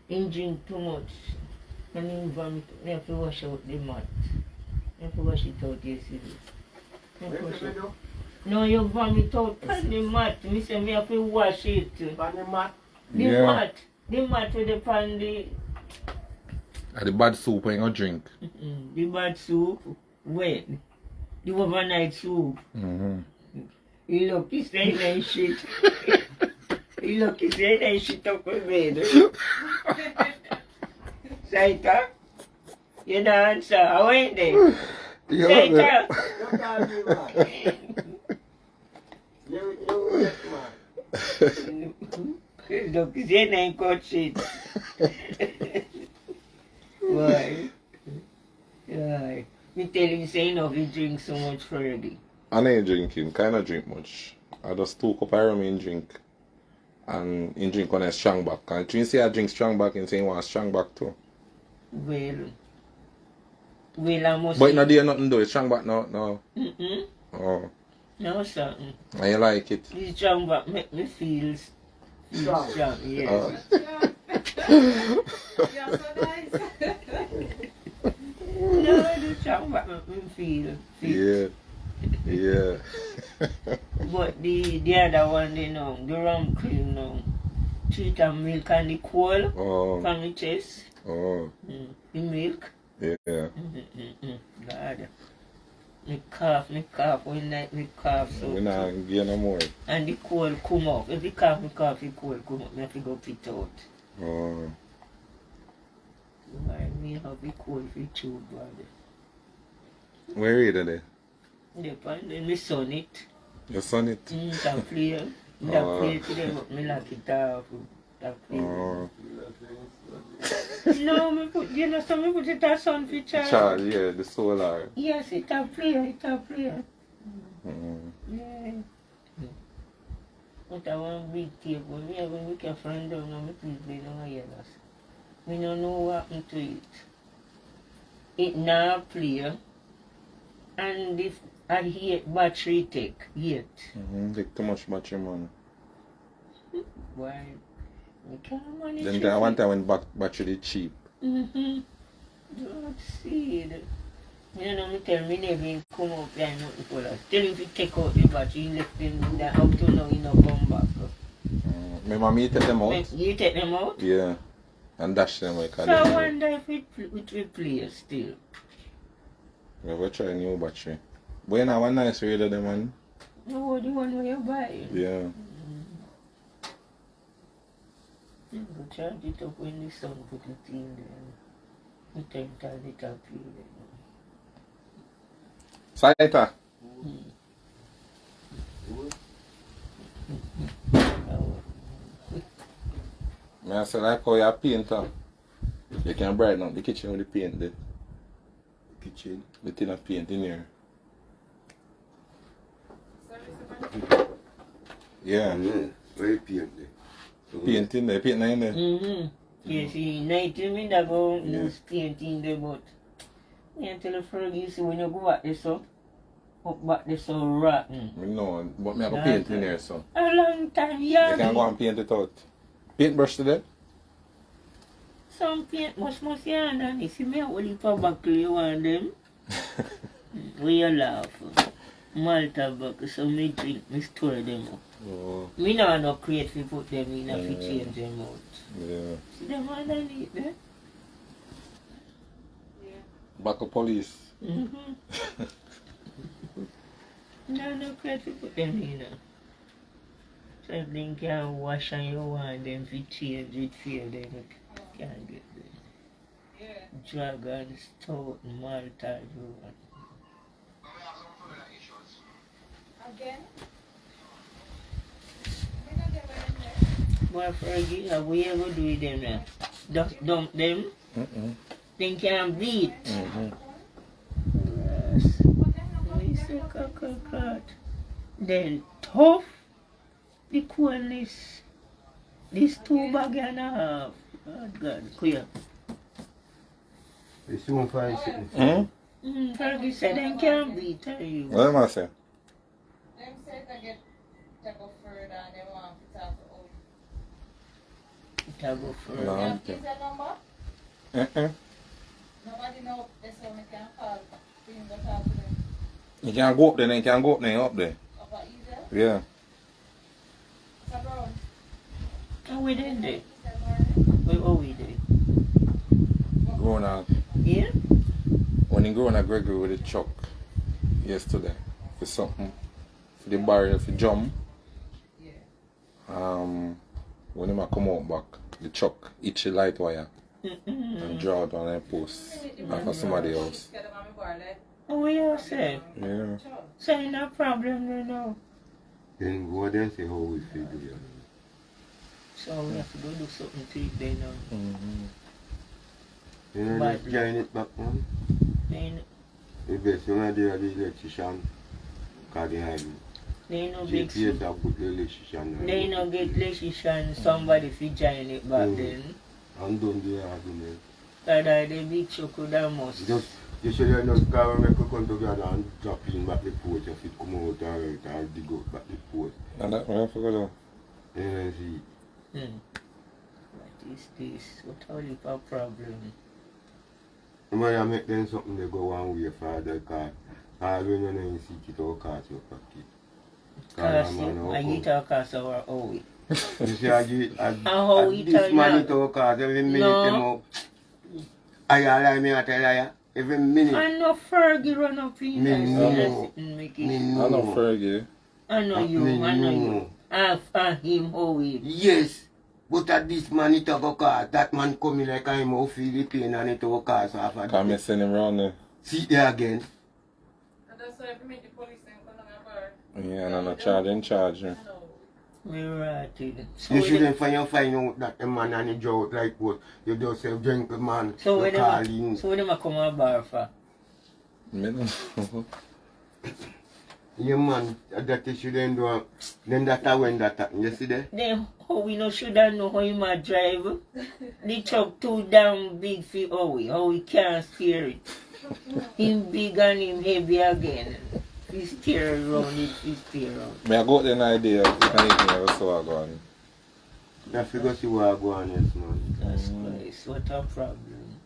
He drink too much. And he vomit. I have to wash out the mat. I have to wash it out yesterday. No, you vomit out on the mat. Me say me have to wash it. On the mat? The mat. The mat with the pan the... The bad soup when you drink. The bad soup. Wet. The overnight soup. He look, he said and shit. He look, he said and shit up with bed. Saita? You don't answer. How ain't they? Saita? Don't call me man. You man. Look, he said and cut shit. Why? Why? Me tell him say enough, he drink so much Friday. I ain't drinking, kinda drink much. I just 2 cups of rum in drink. And in drink when I strong back. And you say I drink strong back and say you want strong back too. Well, I must but no there nothing do, it's strong back now. No. Oh. No something. And you like it? The strong back make me feel strong, yes. You're so nice. No, the strong back make me feel. Yeah. But the other one, you know, the rum cream now. Treat and milk and the coal from the chest. Oh. The milk. Yeah. God. Me cough, one night me cough so. We not get no more. And the coal come up. If you cough, the coal come up. Me have to go pit out. Oh. Why me have the coal for chew body. Where is it? Depend, then me son it. You son it? That play. That play today, but me lock it off. That play. Oh. No, me put, you know, so me put it as sun for charge. Charge, yeah, the solar. Yes, it a play. Yeah. But I want big table. Me have a wicked friend down and me please play down here. Me don't know what happened to it. It now play. And if I hate battery take yet. Take too much battery, man. Why? We can't manage. Then there one time when battery is cheap. Don't see it. You know, me tell me never even come up there and nothing for us. Tell him to take out the battery, he left them in there. Up to now, he not come back. Remember me take them out? You take them out? Yeah. And dash them like So I wonder if it will play still. We will try a new battery. But you know, one nice radio them man. No, the one where you buy. Yeah. You go charge it up when the sun put it in there. You can tell it up here. Saita. I say like how you paint you can brighten up the kitchen with the paint there. Kitchen. The tin of paint in here. Yeah. Where you paint there? Paint in there, paint in there. You see, night you mean that go use paint in there, but I tell a friend, you see when you go back there so, up back there so rotten. I know, but I have a paint in there so. A long time, yeah. You can go and paint it out. Paintbrush today? Some paint must yarn and you see me only for buckle you want them. Where you laugh. Malta buckle, so me drink, me store them up. Oh. Me no create to put them in if you change them out. Yeah. See them underneath there? Back police. No create to put them in. So if they can wash and you want them to change it for you, then you can't get them. Dragon, stout, Malta, you want. Again? Boy, Fergie, have we ever do with them now? Just dump them? They can't beat. Yes. We say cut. Then tough. The coolness. This 2 bag and a half. Oh God, clear. You soon find something. Fergie said they can't beat, tell you. What am I saying? Them said to go further and they want to talk to I go for No. You have his number? Uh-uh. Nobody know that's how we can call. We can go talk to them. You can go up there, then you can go up there, up there. Over easy. Yeah. It's around. Oh, we did it. It's around. Oh, we did. Growing up. Yeah? When he growing up Gregory with the chuck yesterday for something. For the barrier for jump. When he come out back, the chuck hit the light wire and draw it on a post after somebody else. Oh, yeah, say. Yeah. So, no problem, no, no. Then go there and say how we feel together. So, we have to go do something to it then. Mm-hmm. You know, But- just join it back, man. Then, The best one of the electrician, because they have they no big GPS have put the electrician. they no get electrician, somebody fi join it back then. And done the argument. That the big choco that must. Just, you should have enough car when we come together and drop in back the post. If it come out or dig up back the post. And that one I forgot though. Then I see. What is this? What all is a problem? The man make them something they go one way for the car. All when you know you see it all cost your pocket. Cause I get a cast our own. You see, I get how it this turn man out? it all cost every minute No. them up. I lie me I tell you. Every minute. I know Fergie run up in Me and know. see and make Me it. I know Fergie. I know you, Me I know you. know. And him how it. Yes. But at this man it have a car. That man coming like I'm out feel the pain and it have a car so after Can't that. send him around there. See there again. And that's why we make the police and come on our bar. Yeah, and I'm not charging charge. No. We rotted. You shouldn't find out that the man and the drought like what you just say gentleman. So you when call them, him. so when them a come a bar for? Me no. Yeah man, that you shouldn't do. Then that when that happen. You see there? Then how we no shoulda know how him a drive? The truck too damn big for how we can't steer it. Him big and him heavy again. He steer around it, he steer around. Me I got an idea if you can even have a saw going. That figure see where I go on, yes man. That's Christ, what a problem.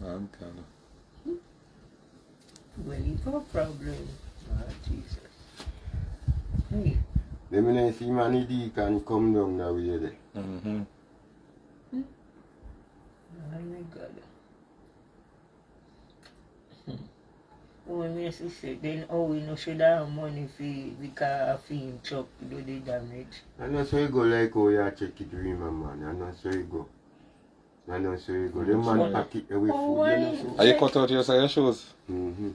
I'm kinda. Well, it's a problem. Ah, Jesus. Hey, Let me know see man he can come down that way there. Mm-hmm. oh my God. When me say, then we no should have money for because of him truck do the damage. I know so you go like how you check it with him man. I know so you go. I know so you go. The man pack it away Oh, food. You know why? so. Are you cut out your side shoes? Mm-hmm.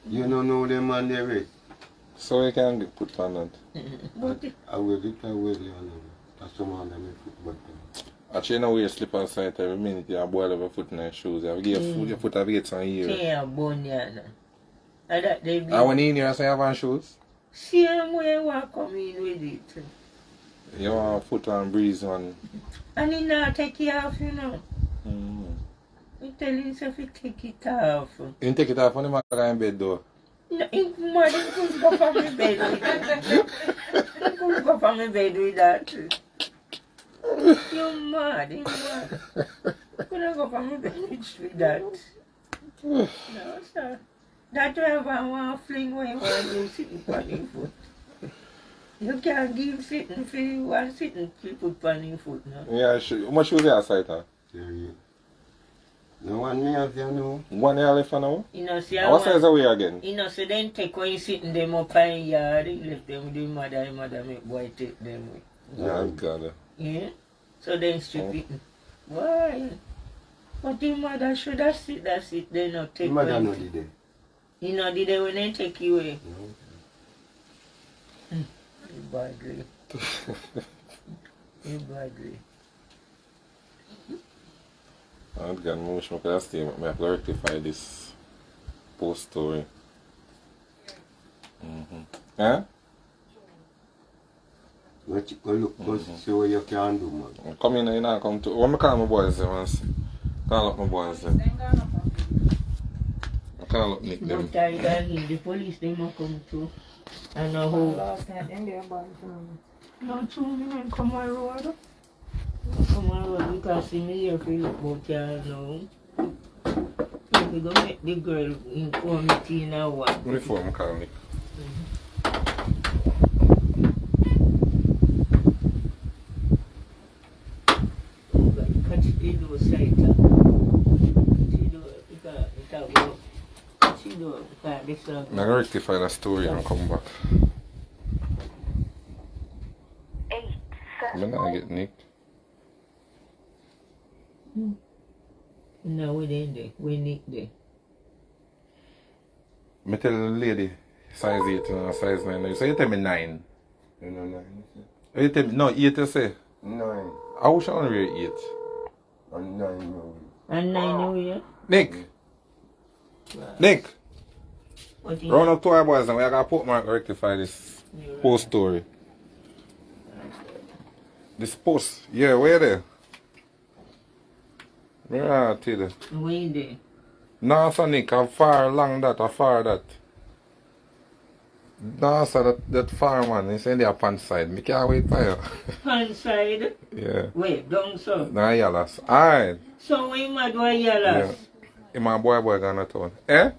You don't know the man there is. So you can get put on that. But I will get away there. That's someone that may put back there. Actually, you know wear slip on side every minute you have boil over foot in your shoes. You have to give your foot have get some here. can't bone ya na. And that they be And when you in here, say you have on shoes? same way what come in with it. You want foot and breeze on. And he not take it off, you know. Mm. He tell himself he take it off. You take it off when you are in bed though. No, he mad, he couldn't go from my bed with that. He couldn't go from my bed with that. You mad, you mad. Couldn't go from my bed with that. No, sir. That driver want to fling when you want to do sitting on your foot. You can't give sitting for you want sitting to put on your foot now. Yeah, how much shoes you have sight on? There you. No one me have you know. One year left for now? You know, see, And what size are we again? you know, so then take when you sitting them up in yard, you left them with the mother make boy take them with. Oh, God. Yeah? So then strip it. Why? But the mother should have sit that sit then not take Mother when- no did it. You know, did they when they take you away? No. You badly. You badly. I'm going to wish I could have stayed, but I have to rectify this post story. Mm-hmm. Huh? Go look, go see what you can do, man. Come in, you know, come to. What I call my boys there once? Call up my boys there. Then gone up. I call up Nick them. Don't tie that in. The police they must come too. I know who. Last night, them there born from. No, 2 men come on road. Come on road because in the year for look about here now. If you don't make the girl inform it in a one. Uniform call me. Catch the door side. I'm gonna rectify the story and come back. I'm gonna get nicked. No, we didn't there. We nick there. Me tell the lady size 8 and size 9. So you tell me 9. You know 9? You tell me, no, 8 you say. 9. I wish I only wear 8. And 9 no. And 9 over here. Nick! Right. Nick! What you Round up to our boys and we gotta put mark rectify this You're post story. This post, yeah, where there? Where are you tell you? Way there. No, sir, Nick, I'm far along that, I'm far that. No, sir, that far man, he's in the pan side. Me can't wait for you. Pan side. Yeah. Wait, down so. Nah, yellows. Alright. So we mad why yellows. Yeah. My boy gonna town. Eh?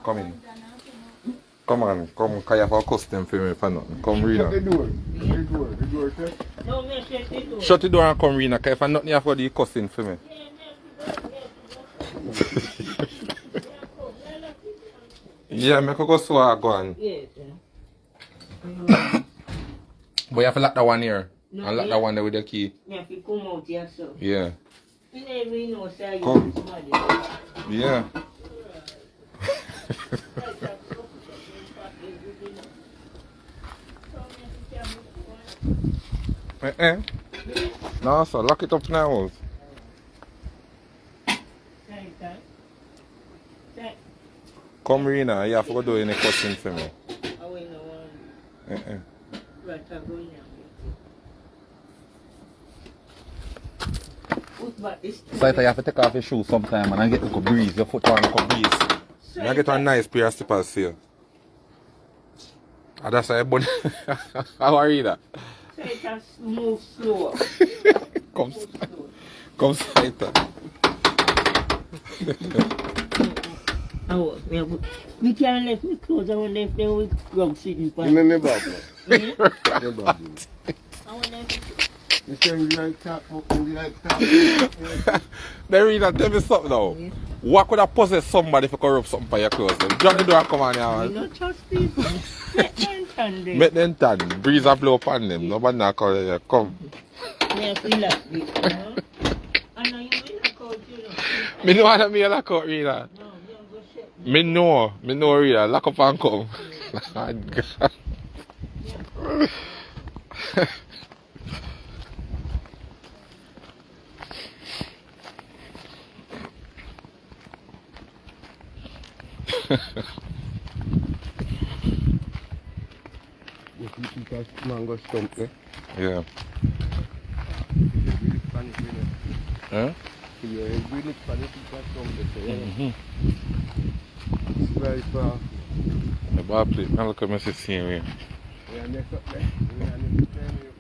Come in. Come on, come, cause you have a custom for me for nothing. Come read Shut the it. door. The door shut. No, me shut the door. Shut the door and come read it, cause if I nothing you have to do cussing for me. Yeah, me could go so I go on. Yes. But you have to lock that one here. No, And lock that one there with the key. Me have to come out here so. Yeah. You never know say you Come. somebody. Yeah. Eh? No, sir, lock it up now. Come Rena, you have to go do any cussing for me. So you have to take off your shoes sometime and get a little breeze, your foot on a little breeze. You get a nice pair of slippers here. And that's how you bun. How are you that? Say it move slow. Come tighter. Oh, we can't let me close. I want them to with grub sitting for. You make me bad, man. Me? You bad, man. I want them to. You say you like tap, you like tap. They really tell me something now. What could have possessed somebody if you could rub something for your clothes? Drop the door and come on here, You man. don't trust people. Let them stand there. Make them tan. Breeze a blow upon them. Nobody not call you. Come. Yeah, feel like this, you know? I know you will not call you know. Me know what I mean lock out, Rita. No, you don't go shit. Me know, Rita. Lock up and come. God. You keep a mango stump there. Yeah. You Spanish, you know. Huh? You really Spanish, you stump there. Mm-hmm. It's very far. The bar plate. Now look at me sitting here. Yeah, next up there. Yeah, next up there.